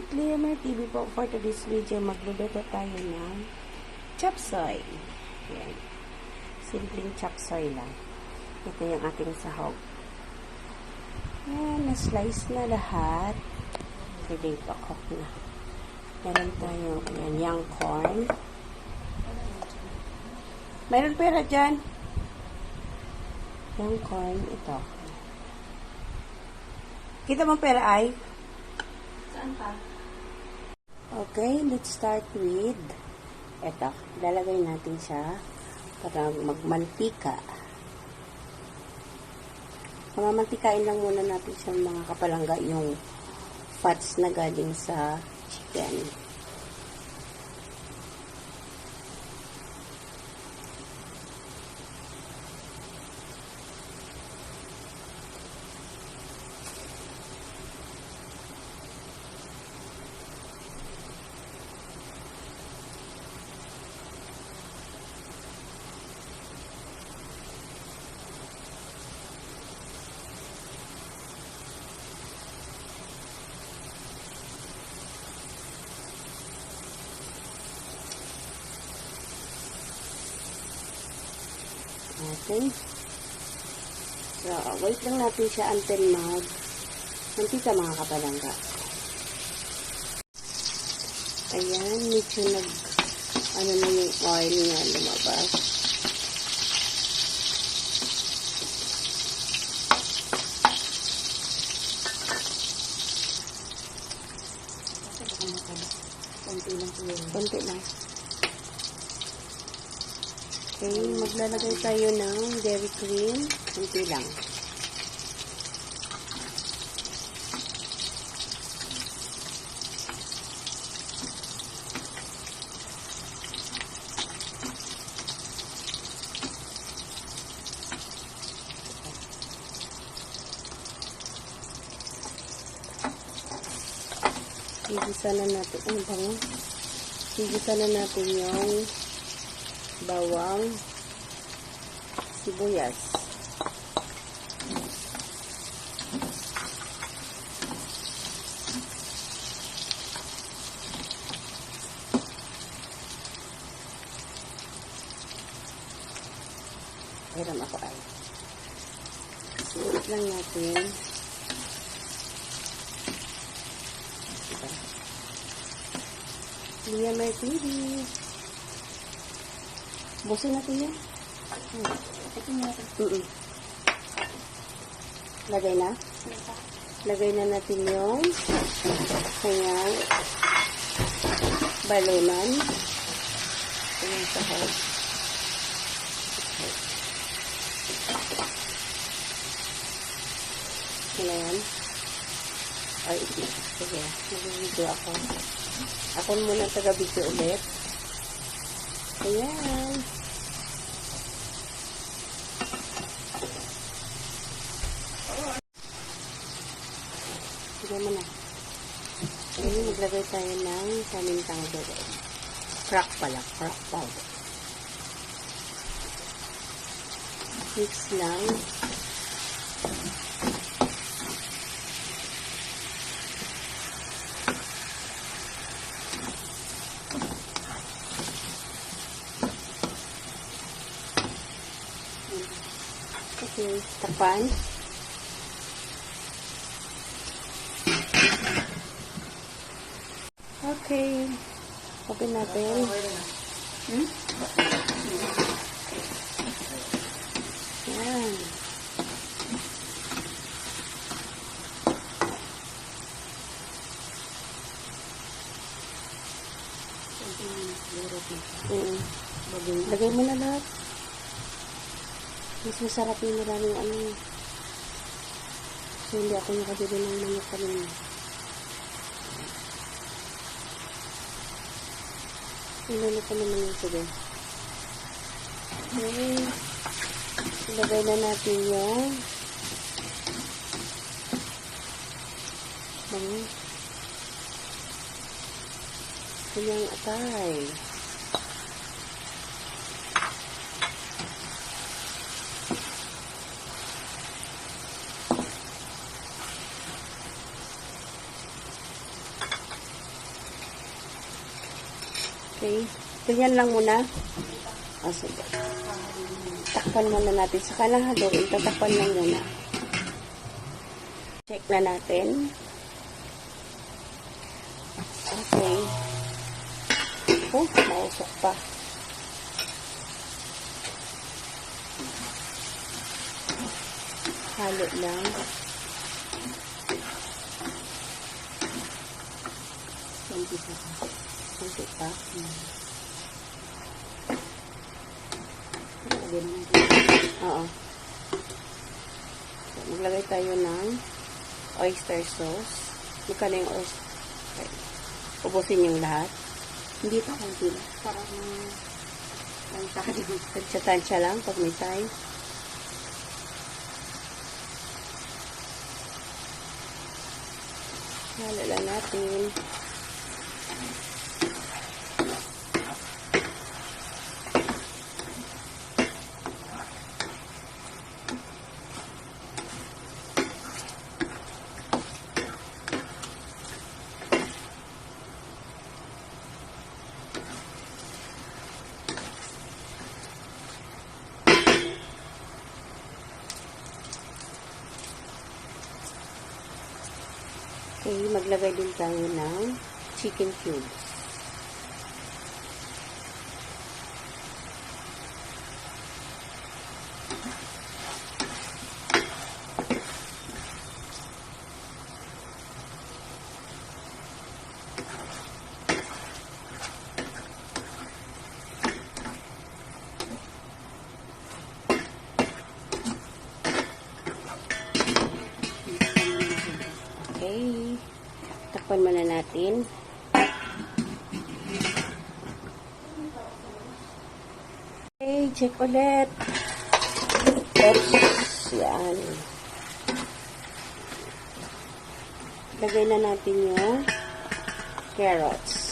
Alright, Leomer TV po. For today's video, magluluto tayo ng chop suey. Yan. Simpleng chop suey lang. Ito yung ating sahog. Yan, na-slice na lahat. Ready to cook na. Meron tayo, yan, young corn. Meron pera dyan. Young corn, ito. Kita mo pera ay? Saan pa? Okay, let's start with eto. Lalagay natin siya para magmantika. Mamamantikain lang muna natin siya mga kapalangga yung fats na galing sa chicken. Okay. So, wait lang natin siya until mantika mga kapalangga. Ayan, medyo ano na yung oil niya lumabas. Konti lang. Okay, maglalagay tayo ng dairy cream. Kunti lang. Igisa na natin. Ano ba nga? Igisa na natin yung bawang, sibuyas. Hiram ako ay. Sulit lang natin. Diba? Leomer TV. Busin natin yan. Ito natin. Lagay na? Lagay na natin yung kanyang balunan. Ito yung sahog. Ano yan? Ay, sige. Nag-video ako. Ako muna taga-video ulit. Ayan. Sige mo na. Ngayon, maglagay tayo ng pamintang doon. Crack pala. Crack powder. Mix lang. Okay, takpan. Okay. Open natin. Yan. Lagay mo na lahat. Mas masarap yung maraming ano. So, hindi ako nakabili ng manok kanina. Ilalo ko naman yung sige. Okay. Ilagay na natin yung kanyang atay. Okay. Ganyan lang muna. Sige. Takpan muna natin. Saka lang haluin. Tatakpan lang muna. Check na natin. Okay. Oh, mausok pa. Halo lang. Kunti pa. Oo. So, maglagay tayo ng oyster sauce. Magkano yung oyster? Okay. Ubusin yung lahat. Hindi pa kunti lang. Parang tansya-tansya lang pag may time. Halo lang natin. Okay, maglagay din tayo ng chicken cubes. Okay. Takpan muna natin. Okay, check ulit. Oops. Yan. Lagay na natin yung carrots.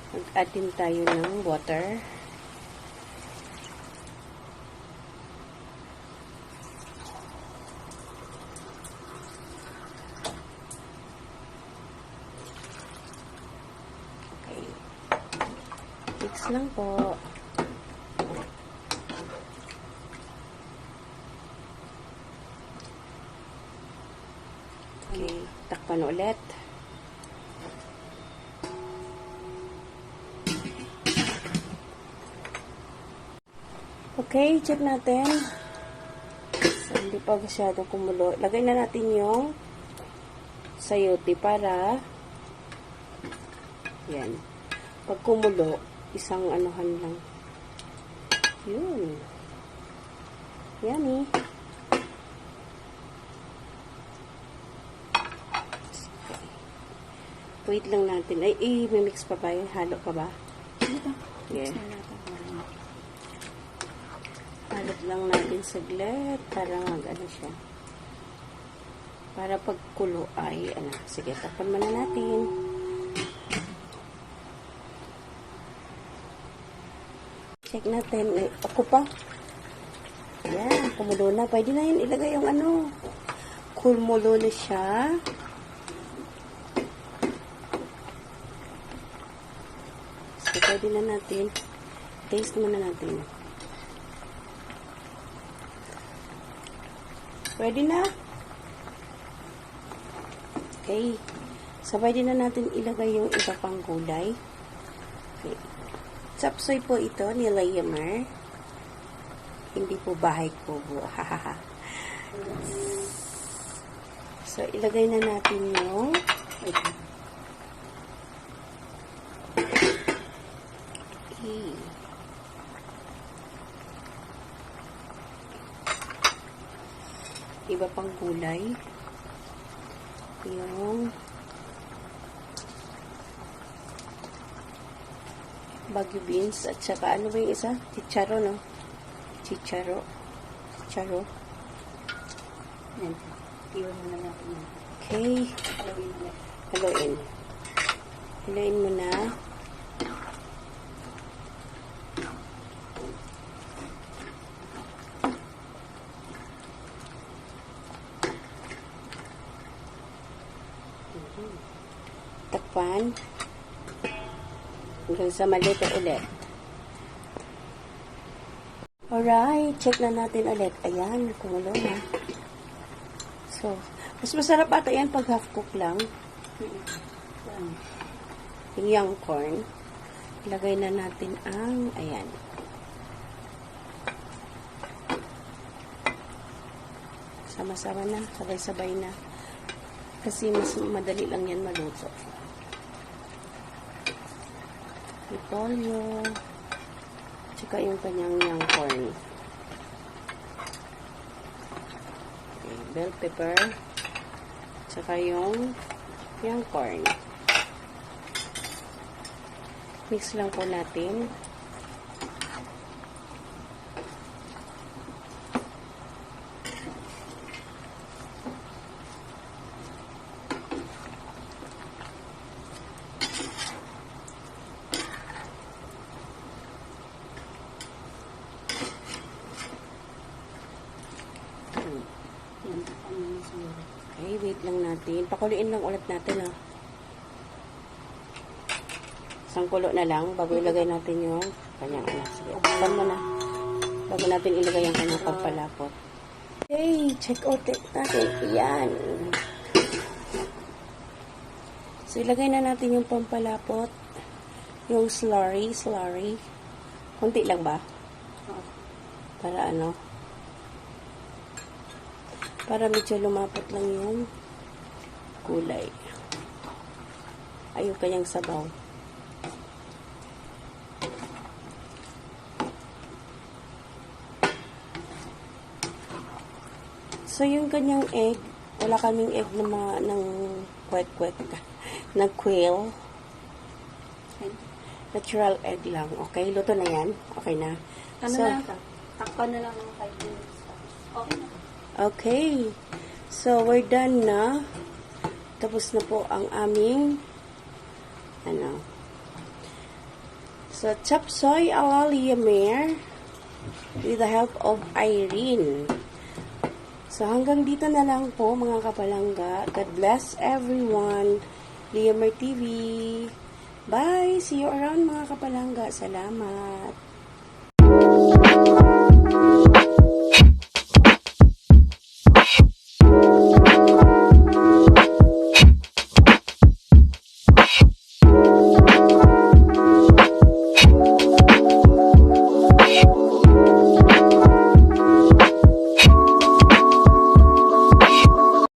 Mag-add din tayo ng water. Okay. Mix lang po. Okay. Takpan ulit. Okay, check natin. So, hindi pa masyado kumulo. Lagay na natin yung sayote para yan. Pag kumulo, isang anuhan lang. Yun. Yummy. Okay. Wait lang natin. Ay, i-mix pa ba yun? Halo pa ba? Yeah. Halot lang natin saglit para mag-ano siya. Para pagkulo ay, sige, tapan muna natin. Check natin. Ako pa. Ayan, kumulo na. Pwede na yun ilagay yung kumulo na siya. So, pwede na natin. Taste muna natin. Pwede na. Okay. So, pwede na natin ilagay yung iba pang gulay. Okay. Chapsoy po ito ni Laymer. Hindi po bahay kubo. So, ilagay na natin yung okay. Iba pang gulay. Yung Baguio beans at saka ano ba yung isa? Chicharo, no? Chicharo. Yan. Iwan mo na natin yan. Okay. Haluin. Haluin mo na. Takpan. Hanggang sa malito ulit. Alright, check na natin ulit. Ayan, kumulo na. So, mas masarap ata yan pag half cook lang. Yung young corn. Ilagay na natin ang, ayan. Sama-sama na, sabay-sabay na. Kasi mas madali lang yan maluto. Repolyo. Tsaka yung kanyang young corn. Okay, bell pepper. Tsaka yung young corn. Mix lang po natin. Okay, wait lang natin. Pakuluin lang ulit natin, ha. Isang kulo na lang, bago ilagay natin yung kanyang ano. Sige, buksan mo na. Bago natin ilagay yung kanyang pampalapot. Okay, check out natin. Ayan. So, ilagay na natin yung pampalapot. Yung slurry. Kunti lang ba? Para ano? Para medyo lumapot lang yung kulay. Ay, yung kanyang sabaw. So, yung kanyang egg, wala kaming egg na ng kwek-kwek, ng quail. Natural egg lang. Okay, luto na yan. Okay na. Ano So, na ka? Takpan na lang ng 5 minutes. Okay na. okay. So, we're done na. Tapos na po ang aming ano. So, chop soy a la Liamer with the help of Irene. So, hanggang dito na lang po mga kapalangga. God bless everyone. Liamer TV. Bye! See you around mga kapalangga. Salamat!